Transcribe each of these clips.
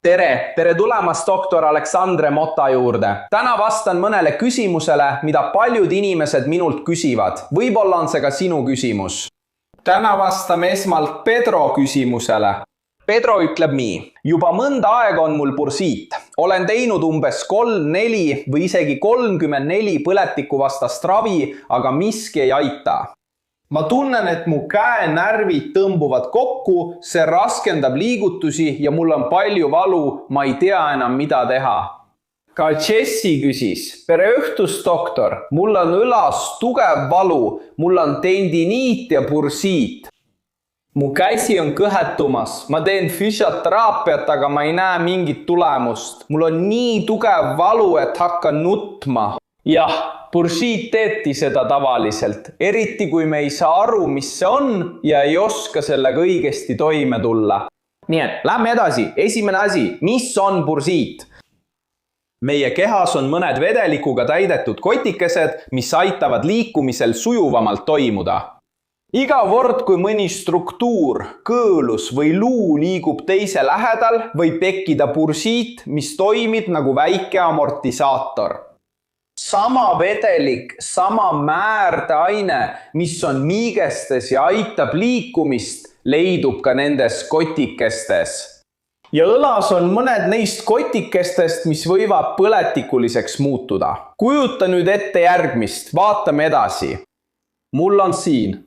Tere tulemast doktor Aleksandre Mota juurde. Täna vastan mõnele küsimusele, mida paljud inimesed minult küsivad. Võib-olla on see ka sinu küsimus. Täna vastame esmalt Pedro küsimusele. Pedro ütleb nii. Juba mõnda aega on mul bursiit. Olen teinud umbes 3, 4 või isegi 34 põletikuvastast ravi, aga miski ei aita. Ma tunnen, et mu käenärvid tõmbuvad kokku, see raskendab liigutusi ja mul on palju valu, ma ei tea enam, mida teha. Ka Jessi küsis, tere õhtust, doktor, mul on õlas tugev valu, mul on tendiniit ja bursiit. Mu käsi on kõhetumas, ma teen füsioteraapiat, aga ma ei näe mingit tulemust. Mul on nii tugev valu, et hakkan nutma. Jah, bursiit teeti seda tavaliselt, eriti kui me ei saa aru, mis see on ja ei oska sellega õigesti toime tulla. Nii et, lähme edasi. Esimene asi, mis on bursiit? Meie kehas on mõned vedelikuga täidetud kotikesed, mis aitavad liikumisel sujuvamalt toimuda. Iga kord, kui mõni struktuur, kõõlus või luu liigub teise lähedal, võib tekkida bursiit, mis toimib nagu väike amortisaator. Sama vedelik, sama määrdeaine, mis on miigestes ja aitab liikumist, leidub ka nendes kotikestes. Ja õlas on mõned neist kotikestest, mis võivad põletikuliseks muutuda. Kujuta nüüd ette järgmist, vaatame edasi. Mul on siin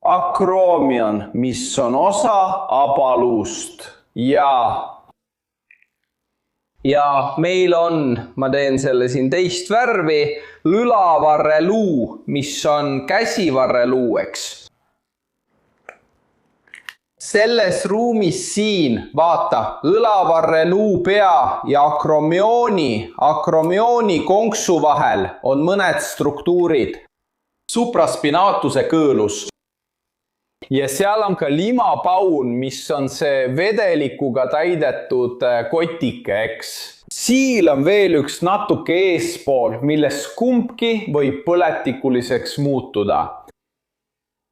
akroomion, mis on osa abaluust ja meil on, ma teen selle siin teist värvi, õlavarreluu, mis on käsivarreluu, eks. Selles ruumis siin, vaata, õlavarreluu pea ja akromiooni konksu vahel on mõned struktuurid. Supraspinaatuse kõõlus. Ja seal on ka limapaun, mis on see vedelikuga täidetud kotike, eks. Siil on veel üks natuke eespool, millest kumbki võib põletikuliseks muutuda.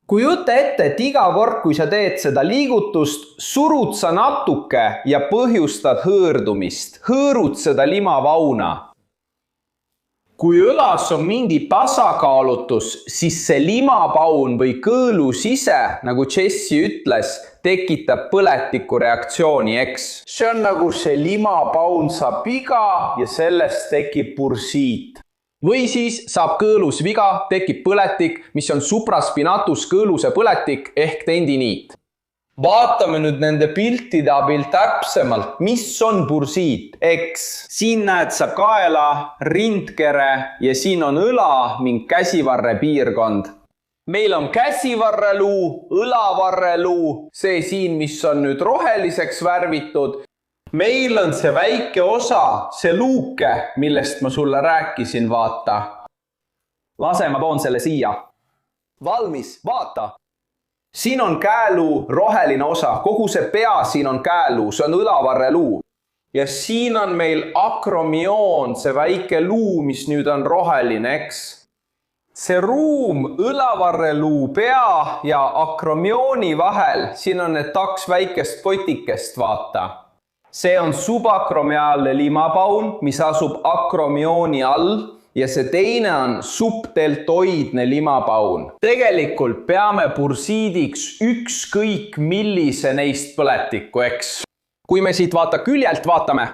Kujuta ette, et iga kord, kui sa teed seda liigutust, surud sa natuke ja põhjustad hõõrdumist. Hõõrud seda limapauna. Kui õlas on mingi tasakaalutus, siis see limapaun või kõõlus ise, nagu Jessi ütles, tekitab põletiku reaktsiooni, eks. See on nagu see limapaun saab viga ja sellest tekib bursiit. Või siis saab kõõlus viga, tekib põletik, mis on supraspinatus kõõluse põletik ehk tendiniit. Vaatame nüüd nende piltide abil täpsemalt, mis on bursiit, eks. Siin näed sa kaela, rindkere ja siin on õla ning käsivarre piirkond. Meil on käsivarreluu, õlavarreluu, see siin, mis on nüüd roheliseks värvitud. Meil on see väike osa, see luuke, millest ma sulle rääkisin, vaata. Lase, ma toon selle siia. Valmis, vaata. Siin on käeluu roheline osa, kogu see pea siin on käeluu, see on õlavarreluu. Ja siin on meil akromioon, see väike luu, mis nüüd on roheline, eks. See ruum õlavarreluu pea ja akromiooni vahel, siin on need 2 väikest kotikest, vaata. See on subakromiaalne limapaun, mis asub akromiooni all. Ja see teine on subdeltoidne limapaun. Tegelikult peame bursiidiks ükskõik millise neist põletikku, eks. Kui me siit vaata küljelt vaatame,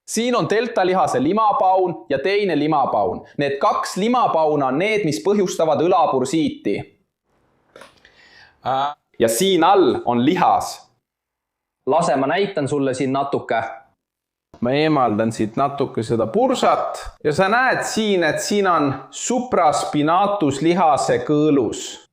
siin on deltalihase limapaun ja teine limapaun. Need 2 limapauna on need, mis põhjustavad õlabursiiti. Ja siin all on lihas. Lase, ma näitan sulle siin natuke. Ma eemaldan siit natuke seda pursat ja sa näed siin, et siin on supraspinatuslihase kõõlus.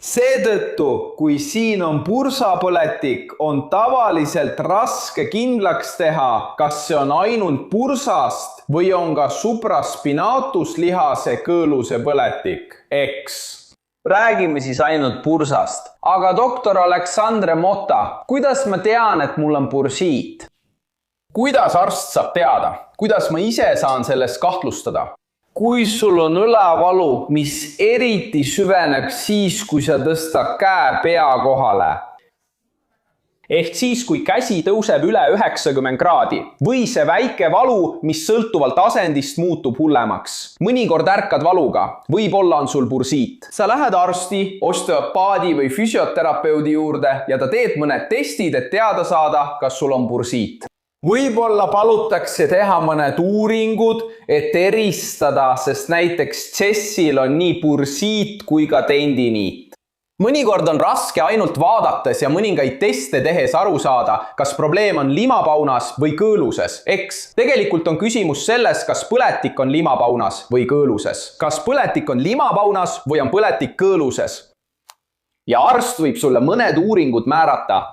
Seetõttu, kui siin on pursapõletik, on tavaliselt raske kindlaks teha, kas see on ainult pursast või on ka supraspinatuslihase kõõluse põletik, eks. Räägime siis ainult pursast. Aga doktor Aleksandre Mota, kuidas ma tean, et mul on bursiit? Kuidas arst saab teada? Kuidas ma ise saan sellest kahtlustada? Kui sul on õlavalu, mis eriti süveneb siis, kui sa tõstad käe pea kohale. ehk siis, kui käsi tõuseb üle 90 kraadi või see väike valu, mis sõltuvalt asendist muutub hullemaks. Mõnikord ärkad valuga, võib-olla on sul bursiit. Sa lähed arsti, osteopaadi või füsioterapeudi juurde ja ta teeb mõned testid, et teada saada, kas sul on bursiit. Võib-olla palutakse teha mõned uuringud, et eristada, sest näiteks Jessil on nii bursiit kui ka tendiniit. Mõnikord on raske ainult vaadates ja mõningaid teste tehes aru saada, kas probleem on limapaunas või kõõluses. Eks tegelikult on küsimus selles, kas põletik on limapaunas või kõõluses. Kas põletik on limapaunas või on põletik kõõluses? Ja arst võib sulle mõned uuringud määrata.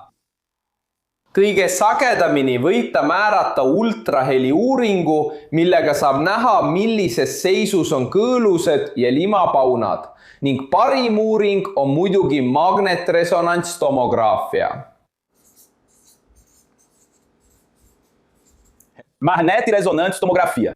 Kõige sagedamini võib ta määrata ultraheli uuringu, millega saab näha, millises seisus on kõõlused ja limapaunad. Ning parim uuring on muidugi magnetresonantstomograafia. Magnetresonantstomograafia.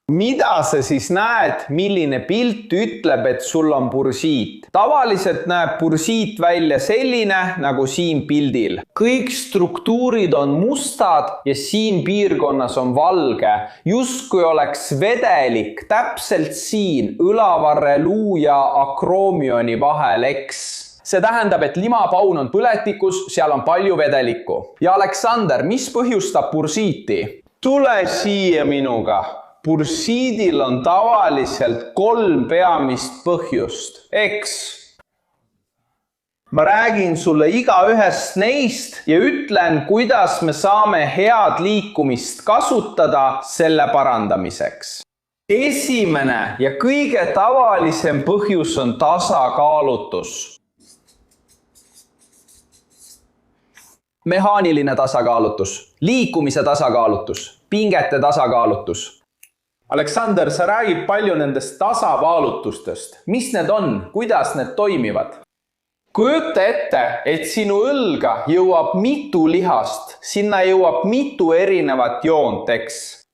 Mida sa siis näed, milline pilt ütleb, et sul on bursiit? Tavaliselt näeb bursiit välja selline, nagu siin pildil. Kõik struktuurid on mustad ja siin piirkonnas on valge. Justkui oleks vedelik täpselt siin õlavarre luu ja akroomioni vahel, eks? See tähendab, et limapaun on põletikus, seal on palju vedelikku. Ja Aleksander, mis põhjustab bursiiti? Tule siia minuga. Bursiidil on tavaliselt 3 peamist põhjust, eks? Ma räägin sulle igaühest neist ja ütlen, kuidas me saame head liikumist kasutada selle parandamiseks. Esimene ja kõige tavalisem põhjus on tasakaalutus. Mehaaniline tasakaalutus, liikumise tasakaalutus, pingete tasakaalutus. Aleksander, sa räägid palju nendest tasakaalutustest. Mis need on? Kuidas need toimivad? Kujuta ette, et sinu õlga jõuab mitu lihast. Sinna jõuab mitu erinevat joont, eks?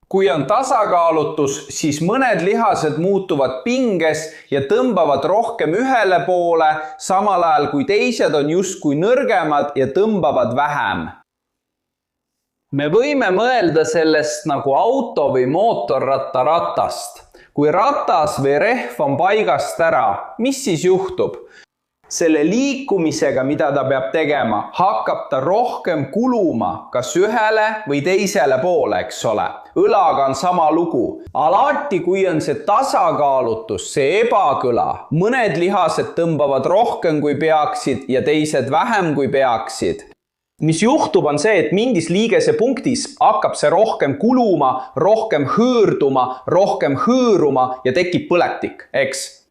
Kui on tasakaalutus, siis mõned lihased muutuvad pinges ja tõmbavad rohkem ühele poole, samal ajal kui teised on justkui nõrgemad ja tõmbavad vähem. Me võime mõelda sellest nagu auto või mootorratta ratast. Kui ratas või rehv on paigast ära, mis siis juhtub? Selle liikumisega, mida ta peab tegema, hakkab ta rohkem kuluma kas ühele või teisele poole, eks ole. Õlaga on sama lugu. Alati, kui on see tasakaalutus, see ebakõla, mõned lihased tõmbavad rohkem kui peaksid ja teised vähem kui peaksid. Mis juhtub on see, et mingis liigese punktis hakkab see rohkem kuluma, rohkem hõõruma ja tekib põletik, eks?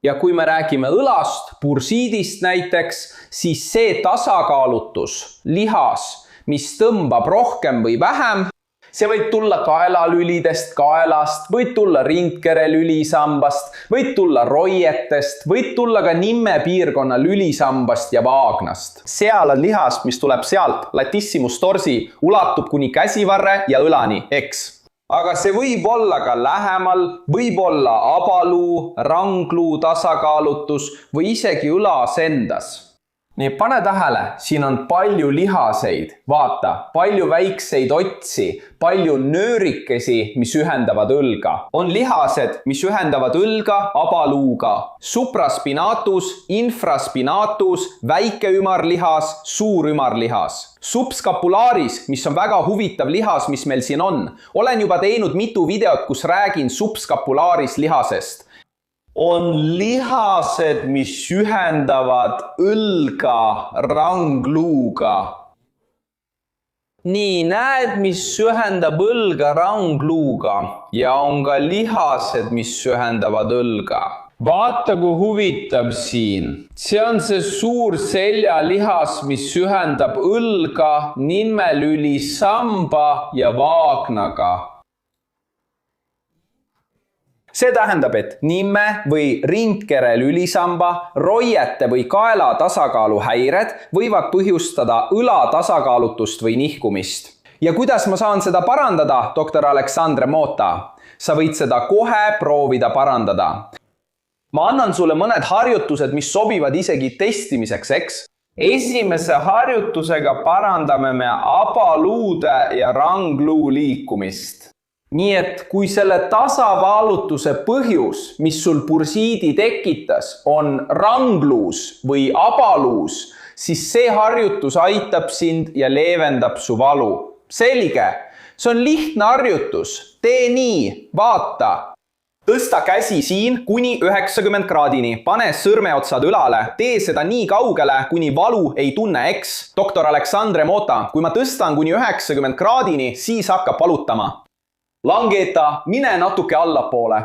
Ja kui me räägime õlast, bursiidist näiteks, siis see tasakaalutus, lihas, mis tõmbab rohkem või vähem, see võib tulla kaelalülidest, kaelast, võid tulla rindkere lülisambast, võid tulla roietest, võid tulla ka nimme piirkonna lülisambast ja vaagnast. Seal on lihas, mis tuleb sealt, latissimus dorsi, ulatub kuni käsivarre ja õlani, eks? Aga see võib olla ka lähemal, võib olla abaluu, rangluu tasakaalutus või isegi õlas endas. Nii, pane tähele, siin on palju lihaseid, vaata, palju väikseid otsi, palju nöörikesi, mis ühendavad õlga. On lihased, mis ühendavad õlga abaluuga. Supraspinatus, infraspinatus, väike ümarlihas, suur ümarlihas. Subscapularis, mis on väga huvitav lihas, mis meil siin on. Olen juba teinud mitu videot, kus räägin subscapularis lihasest. On lihased, mis ühendavad õlga rangluuga. Nii, näed, mis ühendab õlga rangluuga ja on ka lihased, mis ühendavad õlga. Vaata, kui huvitav siin. See on see suur seljalihas, mis ühendab õlga nimelülisamba ja vaagnaga. See tähendab, et nimme või rindkere lülisamba, roiete või kaela tasakaalu häired võivad põhjustada õla tasakaalutust või nihkumist. Ja kuidas ma saan seda parandada, doktor Aleksandre Mota? Sa võid seda kohe proovida parandada. Ma annan sulle mõned harjutused, mis sobivad isegi testimiseks, eks? Esimese harjutusega parandame me abaluude ja rangluu liikumist. Nii et kui selle tasavaalutuse põhjus, mis sul pursiidi tekitas, on rangluus või abaluus, siis see harjutus aitab sind ja leevendab su valu. Selge, see on lihtne harjutus. Tee nii, vaata. Tõsta käsi siin kuni 90 kraadini, pane sõrmeotsad ülale, tee seda nii kaugele, kuni valu ei tunne, eks? Doktor Aleksandre Mota, kui ma tõstan kuni 90 kraadini, siis hakkab valutama. Langeta, mine natuke allapoole.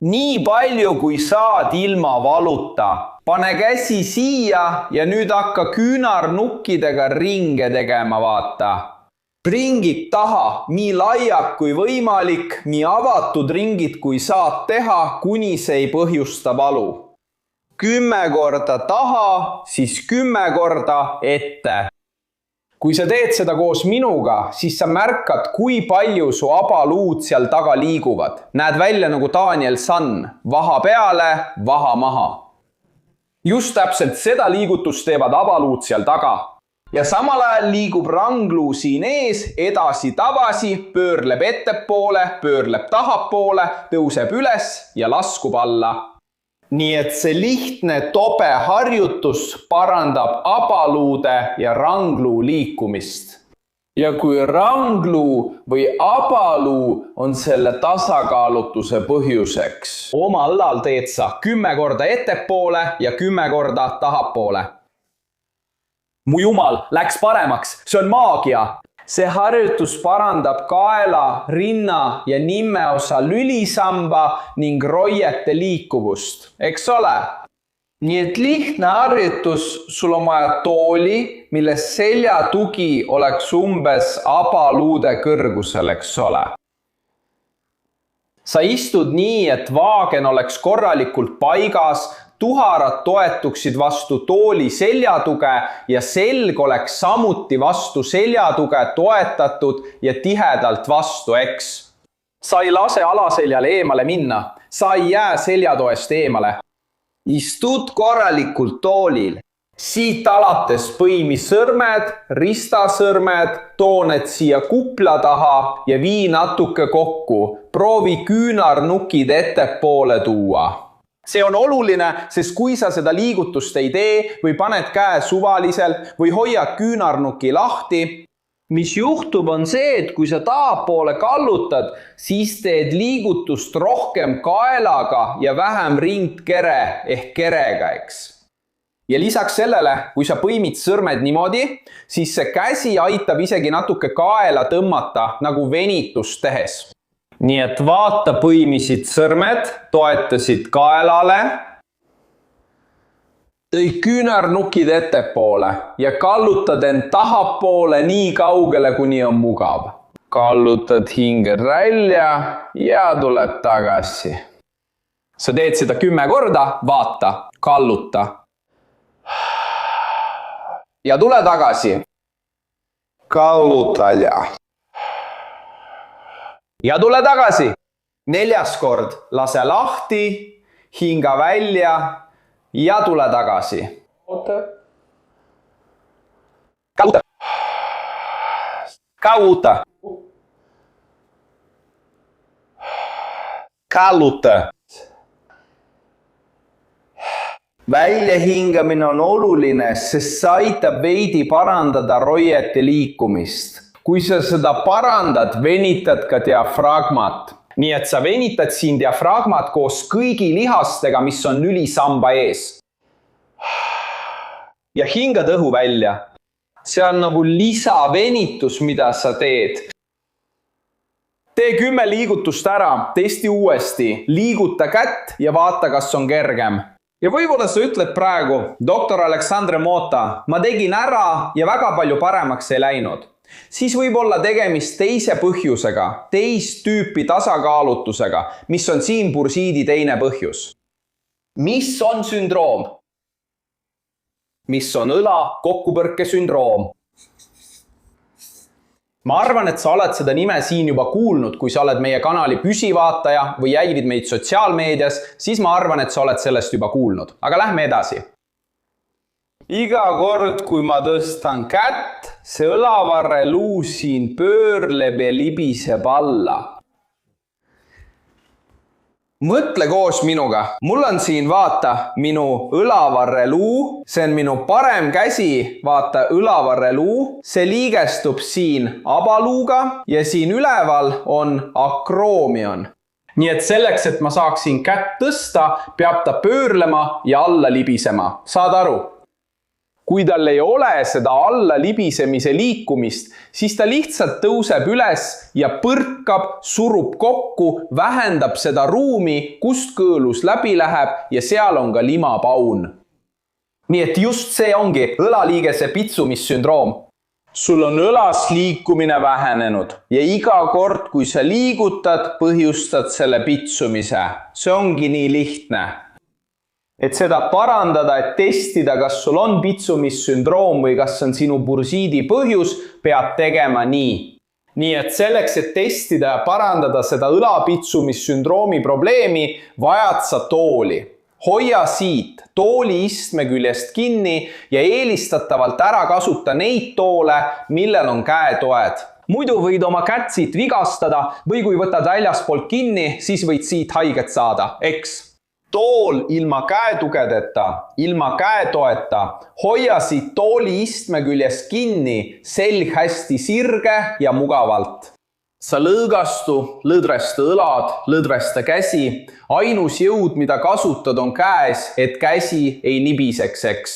Nii palju, kui saad ilma valuta. Pane käsi siia ja nüüd hakka küünarnukkidega ringe tegema, vaata. Ringid taha, nii laiad kui võimalik, nii avatud ringid kui saad teha, kuni see ei põhjusta valu. 10 korda taha, siis 10 korda ette. Kui sa teed seda koos minuga, siis sa märkad, kui palju su abaluud seal taga liiguvad. Näed välja nagu Daniel San, vaha peale, vaha maha. Just täpselt seda liigutust teevad abaluud seal taga. Ja samal ajal liigub rangluu siin ees, edasi-tabasi, pöörleb ettepoole, pöörleb tahapoole, tõuseb üles ja laskub alla. Nii et see lihtne tobe harjutus parandab abaluude ja rangluu liikumist. Ja kui rangluu või abaluu on selle tasakaalutuse põhjuseks, omal alal teed sa 10 korda ettepoole ja 10 korda tahapoole. Mu jumal, läks paremaks, see on maagia. See harjutus parandab kaela, rinna ja nimmeosa lülisamba ning roiete liikuvust, eks ole? Nii et lihtne harjutus, sul on vaja tooli, milles seljatugi oleks umbes abaluude kõrgusel, eks ole? Sa istud nii, et vaagen oleks korralikult paigas, tuharad toetuksid vastu tooli seljatuge ja selg oleks samuti vastu seljatuge toetatud ja tihedalt vastu, eks. Sa ei lase alaseljale eemale minna, sa ei jää seljatoest eemale. Istud korralikult toolil. Siit alates põimi sõrmed, ristasõrmed, too need siia kupla taha ja vii natuke kokku. Proovi küünarnukid ettepoole tuua. See on oluline, sest kui sa seda liigutust ei tee või paned käe suvaliselt või hoiad küünarnuki lahti, mis juhtub on see, et kui sa tahapoole kallutad, siis teed liigutust rohkem kaelaga ja vähem ringkere ehk kerega, eks. Ja lisaks sellele, kui sa põimid sõrmed niimoodi, siis see käsi aitab isegi natuke kaela tõmmata nagu venitust tehes. Nii et vaata, põimisid sõrmed, toetasid kaelale, tõi küünarnukid ettepoole ja kallutad end tahapoole nii kaugele, kuni on mugav. Kallutad hinge välja ja tuled tagasi. Sa teed seda 10 korda, vaata, kalluta. Ja tule tagasi. Kalluta ja tule tagasi. 4. kord, lase lahti, hinga välja ja tule tagasi. Kalluta. Kalluta. Kalluta. Väljahingamine on oluline, sest see aitab veidi parandada roiete liikumist. Kui sa seda parandad, venitad ka diafragmat. Nii et sa venitad siin diafragmat koos kõigi lihastega, mis on lülisamba ees. Ja hingad õhu välja. See on nagu lisavenitus, mida sa teed. Tee 10 liigutust ära, testi uuesti, liiguta kätt ja vaata, kas on kergem. Ja võib-olla sa ütled praegu, doktor Aleksandre Mota, ma tegin ära ja väga palju paremaks ei läinud. Siis võib olla tegemist teise põhjusega, teist tüüpi tasakaalutusega, mis on siin pursiidi teine põhjus. Mis on sündroom? Mis on õla kokkupõrke sündroom? Ma arvan, et sa oled seda nime siin juba kuulnud, kui sa oled meie kanali püsivaataja või jälgid meid sotsiaalmeedias, siis ma arvan, et sa oled sellest juba kuulnud. Aga lähme edasi. Iga kord, kui ma tõstan kätt, see õlavarre luu siin pöörleb ja libiseb alla. Mõtle koos minuga. Mul on siin, vaata, minu õlavarre luu. See on minu parem käsi, vaata, õlavarre luu. See liigestub siin abaluuga ja siin üleval on akroomion. Nii et selleks, et ma saaksin kätt tõsta, peab ta pöörlema ja alla libisema. Saad aru? Kui tal ei ole seda alla libisemise liikumist, siis ta lihtsalt tõuseb üles ja põrkab, surub kokku, vähendab seda ruumi, kust kõõlus läbi läheb ja seal on ka limapaun. Nii et just see ongi õlaliigese pitsumissündroom. Sul on õlas liikumine vähenenud ja iga kord, kui sa liigutad, põhjustad selle pitsumise. See ongi nii lihtne. Et seda parandada, et testida, kas sul on pitsumissündroom või kas on sinu bursiidi põhjus, pead tegema nii. Nii et selleks, et testida ja parandada seda õlapitsumissündroomi probleemi, vajad sa tooli. Hoia siit tooli istme küljest kinni ja eelistatavalt ära kasuta neid toole, millel on käetoed. Muidu võid oma kätt siit vigastada või kui võtad väljaspoolt kinni, siis võid siit haiget saada, eks? Tool ilma käetugedeta, ilma käetoeta. Hoia siit tooli istme küljest kinni, selg hästi sirge ja mugavalt. Sa lõõgastu, lõdresta õlad, lõdresta käsi. Ainus jõud, mida kasutad, on käes, et käsi ei nibiseks, eks.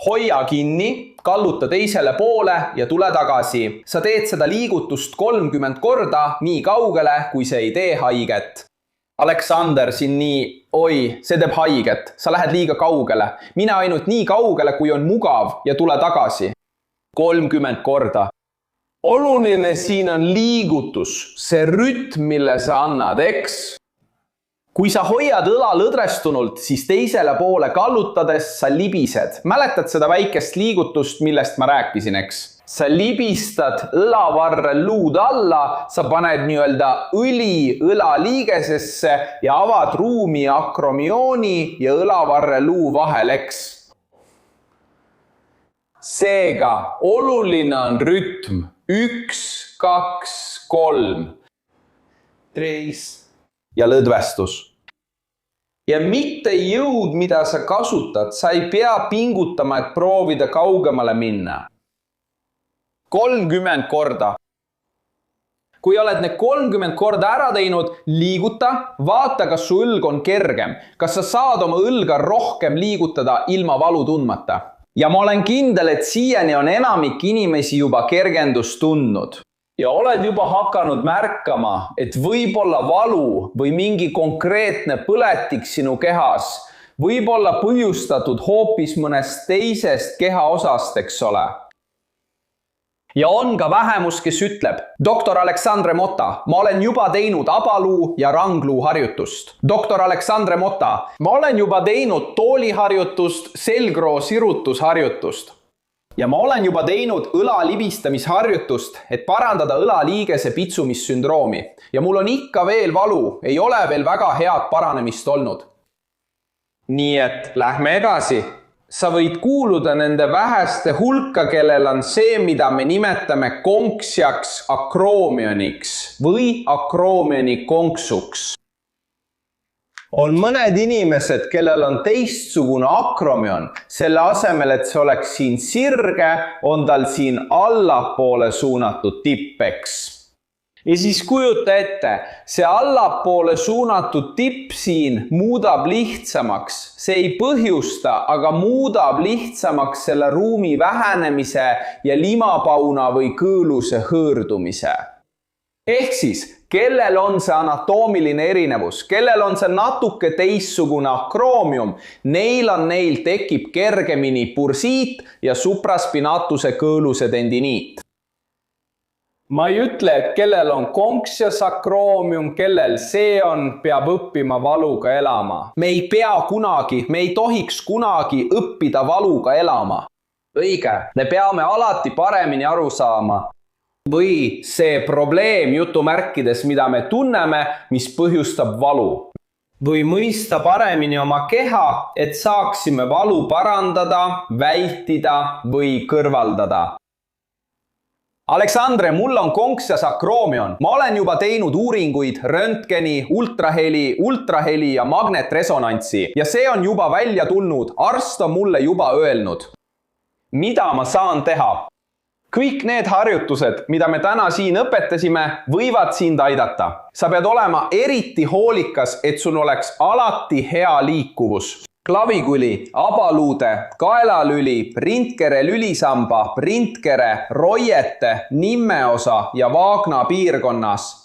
Hoia kinni, kalluta teisele poole ja tule tagasi. Sa teed seda liigutust 30 korda nii kaugele, kui see ei tee haiget. Aleksander siin nii, oi, see teeb haiget. Sa lähed liiga kaugele. Mine ainult nii kaugele, kui on mugav ja tule tagasi. 30 korda. Oluline siin on liigutus, see rütm, mille sa annad, eks? Kui sa hoiad õla lõdrestunult, siis teisele poole kallutades sa libised. Mäletad seda väikest liigutust, millest ma rääkisin, eks? Sa libistad õlavarre luud alla, sa paned nii-öelda õli õlaliigesesse ja avad ruumi akromiooni ja õlavarre luu vahel, eks? Seega, oluline on rütm. 1, 2, 3. Treis. Ja lõdvestus. Ja mitte jõud, mida sa kasutad, sa ei pea pingutama, et proovida kaugemale minna. 30 korda. Kui oled need 30 korda ära teinud, liiguta, vaata, kas su õlg on kergem. Kas sa saad oma õlga rohkem liigutada ilma valu tundmata? Ja ma olen kindel, et siiani on enamik inimesi juba kergendust tundnud. Ja oled juba hakanud märkama, et võib olla valu või mingi konkreetne põletik sinu kehas, võib olla põhjustatud hoopis mõnest teisest kehaosast, eks ole. Ja on ka vähemus, kes ütleb, doktor Aleksandre Mota, ma olen juba teinud abaluu ja rangluu harjutust. Doktor Aleksandre Mota, ma olen juba teinud tooliharjutust, selgroo sirutusharjutust. Ja ma olen juba teinud õla libistamisharjutust, et parandada õlaliigese pitsumissündroomi. Ja mul on ikka veel valu, ei ole veel väga head paranemist olnud. Nii et lähme edasi. Sa võid kuuluda nende väheste hulka, kellel on see, mida me nimetame konksjaks akroomioniks või akroomioni konksuks. On mõned inimesed, kellel on teistsugune akroomion. Selle asemel, et see oleks siin sirge, on tal siin allapoole suunatud tippeks. Ja siis kujuta ette, see allapoole suunatud tipp siin muudab lihtsamaks. See ei põhjusta, aga muudab lihtsamaks selle ruumi vähenemise ja limapauna või kõõluse hõõrdumise. Ehk siis, kellel on see anatoomiline erinevus, kellel on see natuke teissugune akroomium, neil tekib kergemini bursiit ja supraspinatuse kõõluse tendiniit. Ma ei ütle, et kellel on konksjas akroomium, kellel see on, peab õppima valuga elama. Me ei pea kunagi, me ei tohiks kunagi õppida valuga elama. Õige, me peame alati paremini aru saama. Või see probleem jutumärkides, mida me tunneme, mis põhjustab valu. või mõista paremini oma keha, et saaksime valu parandada, vältida või kõrvaldada. Aleksandre, mul on konks ja sakroomion. Ma olen juba teinud uuringuid, röntgeni, ultraheli ja magnetresonantsi ja see on juba välja tulnud. Arst on mulle juba öelnud. Mida ma saan teha? Kõik need harjutused, mida me täna siin õpetasime, võivad sind aidata. Sa pead olema eriti hoolikas, et sul oleks alati hea liikuvus. Klavikuli, abaluude, kaelalüli, rindkere lülisamba, rindkere, roiete, nimmeosa ja vaagna piirkonnas.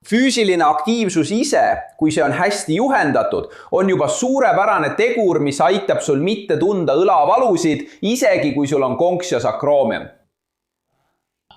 Füüsiline aktiivsus ise, kui see on hästi juhendatud, on juba suurepärane tegur, mis aitab sul mitte tunda õlavalusid, isegi kui sul on konks ja sakroomion.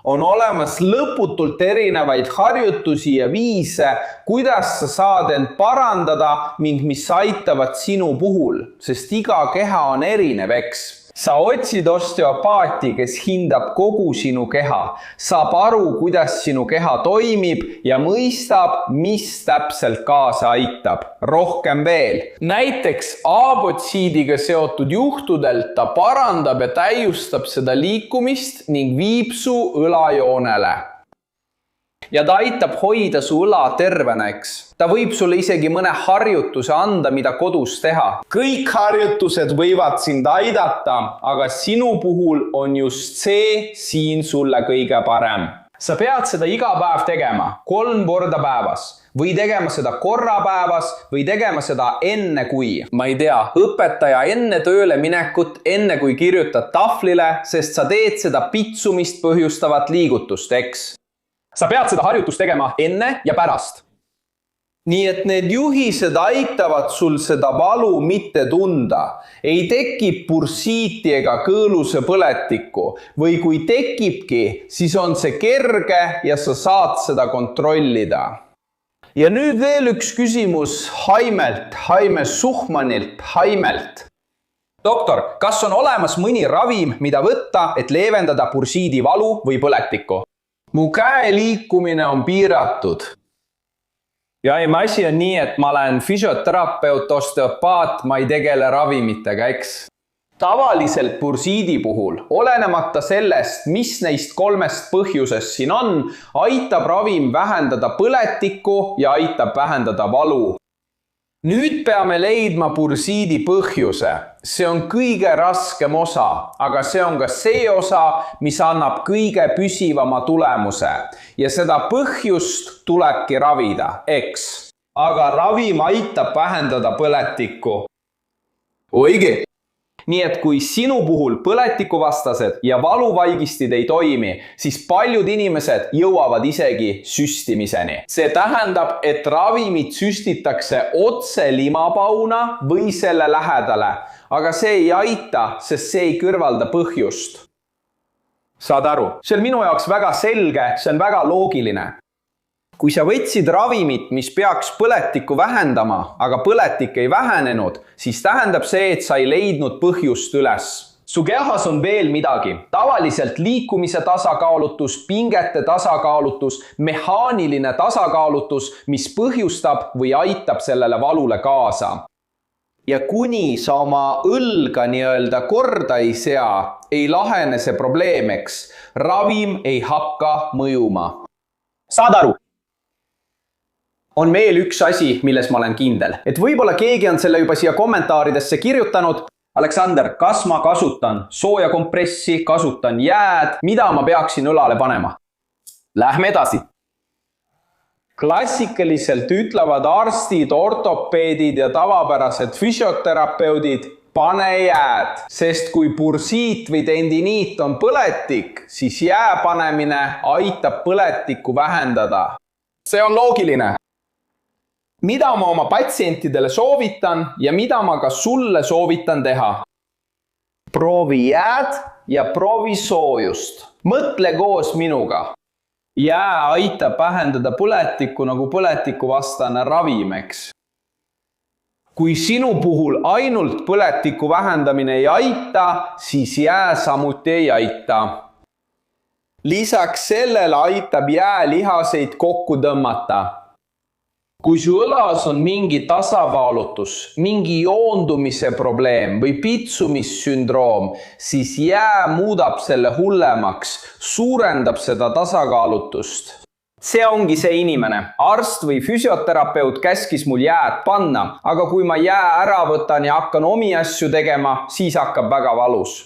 On olemas lõputult erinevaid harjutusi ja viise, kuidas sa saad end parandada ning mis aitavad sinu puhul, sest iga keha on erinev, eks. Sa otsid osteopaati, kes hindab kogu sinu keha, saab aru, kuidas sinu keha toimib ja mõistab, mis täpselt kaasa aitab. Rohkem veel. Näiteks aabotsiidiga seotud juhtudel ta parandab ja täiustab seda liikumist ning viib su õlajoonele. Ja ta aitab hoida su õla tervena, eks. Ta võib sulle isegi mõne harjutuse anda, mida kodus teha. Kõik harjutused võivad sind aidata, aga sinu puhul on just see siin sulle kõige parem. Sa pead seda iga päev tegema, 3 korda päevas. Või tegema seda korra päevas või tegema seda enne kui. Ma ei tea, õpetaja enne tööle minekut, enne kui kirjutad tahvlile, sest sa teed seda pitsumist põhjustavat liigutust, eks. Sa pead seda harjutust tegema enne ja pärast. Nii et need juhised aitavad sul seda valu mitte tunda. Ei tekib pursiiti ega kõõluse põletikku. Või kui tekibki, siis on see kerge ja sa saad seda kontrollida. Ja nüüd veel üks küsimus Haime Suhmanilt. Doktor, kas on olemas mõni ravim, mida võtta, et leevendada pursiidi valu või põletikku? Mu käe liikumine on piiratud. Ja asi on nii, et ma olen füsioterapeut, osteopaat, ma ei tegele ravimitega, eks. Tavaliselt pursiidi puhul, olenemata sellest, mis neist 3 põhjusest siin on, aitab ravim vähendada põletikku ja aitab vähendada valu. Nüüd peame leidma pursiidi põhjuse. See on kõige raskem osa, aga see on ka see osa, mis annab kõige püsivama tulemuse. Ja seda põhjust tulebki ravida, eks. Aga ravim aitab vähendada põletikku. Õige. Nii et kui sinu puhul põletikuvastased ja valuvaigistid ei toimi, siis paljud inimesed jõuavad isegi süstimiseni. See tähendab, et ravimid süstitakse otse limapauna või selle lähedale, aga see ei aita, sest see ei kõrvalda põhjust. Saad aru? See on minu jaoks väga selge, see on väga loogiline. Kui sa võtsid ravimit, mis peaks põletikku vähendama, aga põletik ei vähenenud, siis tähendab see, et sa ei leidnud põhjust üles. Su kehas on veel midagi. Tavaliselt liikumise tasakaalutus, pingete tasakaalutus, mehaaniline tasakaalutus, mis põhjustab või aitab sellele valule kaasa. Ja kuni sa oma õlga nii-öelda korda ei sea, ei lahene see probleemeks. Ravim ei hakka mõjuma. Saad aru? On veel üks asi, milles ma olen kindel. Et võib-olla keegi on selle juba siia kommentaaridesse kirjutanud. Aleksander, kas ma kasutan sooja kompressi, kasutan jääd, mida ma peaksin õlale panema? Lähme edasi. Klassikaliselt ütlevad arstid, ortopeedid ja tavapärased füsioterapeudid, pane jääd, sest kui pursiit või tendiniit on põletik, siis jää panemine aitab põletikku vähendada. See on loogiline. Mida ma oma patsientidele soovitan ja mida ma ka sulle soovitan teha? Proovi jääd ja proovi soojust. Mõtle koos minuga. Jää aitab vähendada põletikku nagu põletikuvastane ravim, eks. Kui sinu puhul ainult põletiku vähendamine ei aita, siis jää samuti ei aita. Lisaks sellele aitab jää lihaseid kokku tõmmata. Kui su õlas on mingi tasakaalutus, mingi joondumise probleem või pitsumissündroom, siis jää muudab selle hullemaks, suurendab seda tasakaalutust. See ongi see inimene. Arst või füsioterapeut käskis mul jääd panna, aga kui ma jää ära võtan ja hakkan omi asju tegema, siis hakkab väga valus.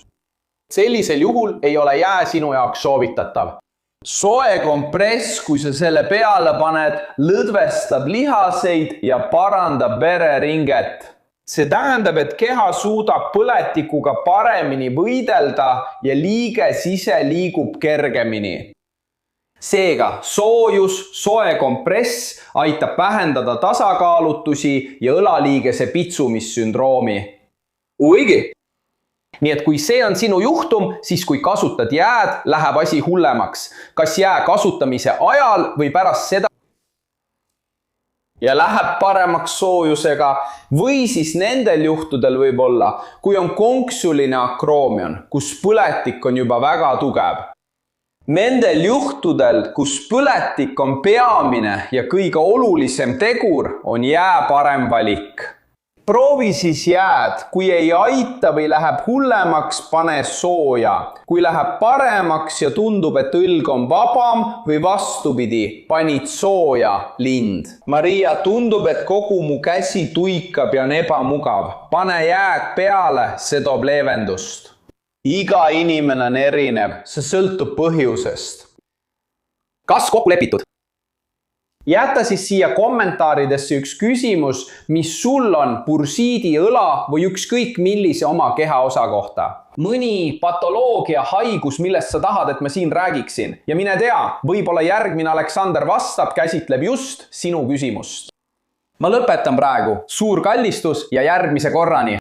Sellisel juhul ei ole jää sinu jaoks soovitatav. Soe kompress, kui sa selle peale paned, lõdvestab lihaseid ja parandab vereringet. See tähendab, et keha suudab põletikuga paremini võidelda ja liiges ise liigub kergemini. Seega, soojus, soe kompress aitab vähendada tasakaalutusi ja õlaliigese pitsumissündroomi. Õige! Nii et kui see on sinu juhtum, siis kui kasutad jääd, läheb asi hullemaks. Kas jää kasutamise ajal või pärast seda ja läheb paremaks soojusega või siis nendel juhtudel võib olla, kui on konksuline akroomion, kus põletik on juba väga tugev. Nendel juhtudel, kus põletik on peamine ja kõige olulisem tegur, on jää parem valik. Proovi siis jääd, kui ei aita või läheb hullemaks, pane sooja. Kui läheb paremaks ja tundub, et õlg on vabam või vastupidi, panid sooja, lind. Maria, tundub, et kogu mu käsi tuikab ja on ebamugav. Pane jääd peale, see toob leevendust. Iga inimene on erinev, see sõltub põhjusest. Kas kokku lepitud? Jäta siis siia kommentaaridesse üks küsimus, mis sul on bursiidi, õla või ükskõik millise oma kehaosa kohta. Mõni patoloogia, haigus, millest sa tahad, et ma siin räägiksin. Ja mine tea, võib-olla järgmine Aleksander vastab, käsitleb just sinu küsimust. Ma lõpetan praegu. Suur kallistus ja järgmise korrani!